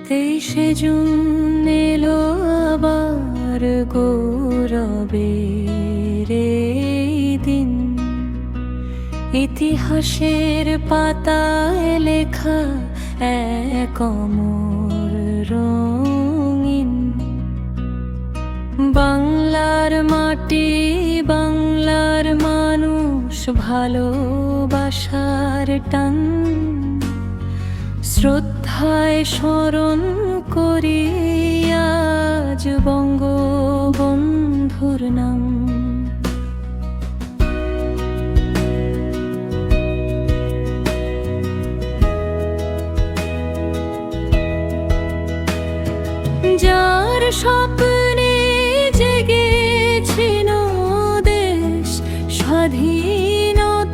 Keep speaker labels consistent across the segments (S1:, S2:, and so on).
S1: 23শে June এলো আবার গৌরবের এই দিন, ইতিহাসের পাতায় লেখা এক অমর রঙিন। বাংলার মাটি, বাংলার মানুষ, ভালোবাসার টান শ্রদ্ধায় স্মরণ করি আজ বঙ্গবন্ধুর নাম। যার স্বপ্নে জেগেছিল দেশ স্বাধীনতার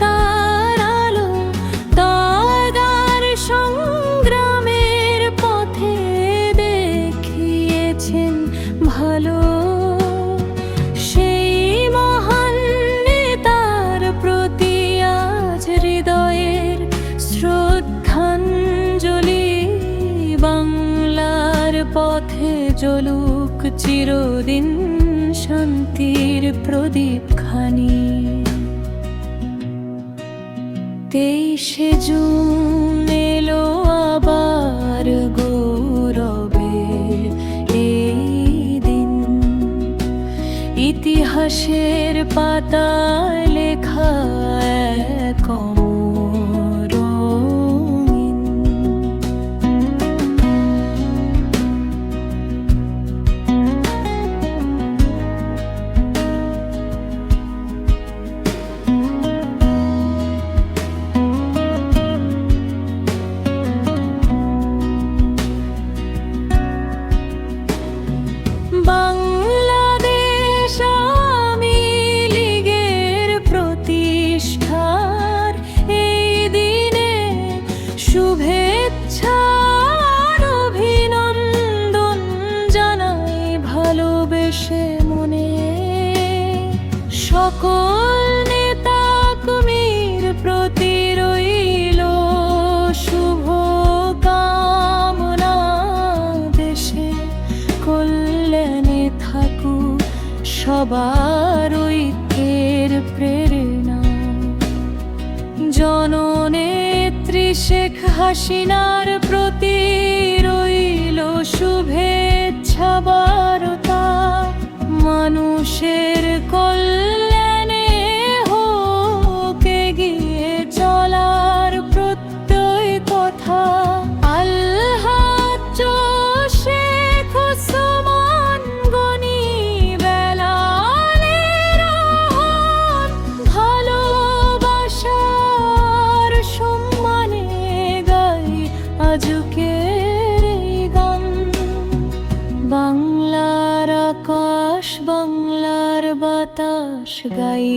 S1: আলো, তার সংগ্রামের পথে দেখিয়েছেন ভালো। সেই মহান নেতার প্রতি আজ হৃদয়ের শ্রদ্ধাঞ্জলি। বাংলার পথে জ্বলুক চিরদিন শান্তির প্রদীপ খানি। 23শে জুন এলো আবার গৌরবের এই দিন, ইতিহাসের পাতায় লেখা এক অমর রঙিন। বাংলাদেশ আওয়ামী লীগের প্রতিষ্ঠার এই দিনে শুভেচ্ছার অভিনন্দন জানাই ভালোবেসে মনে। সকল নেতা কর্মীর প্রতি রইল শুভ কামনা। দেশে কল্যাণে থাকুক সবার ঐক্যের প্রেরণা। জননেত্রী শেখ হাসিনার প্রতি রইল শুভেচ্ছা বার্তা। মানুষের কল্যাণে হোক এগিয়ে চলার প্রত্যয় কথা। আলহাজ্জ শেখ ওসমান গনি বেলালের আহ্বান, ভালোবাসার সম্মানে গাই আজকের এই গান। বাংলার আকাশ, বাংলার বাতাস গাই।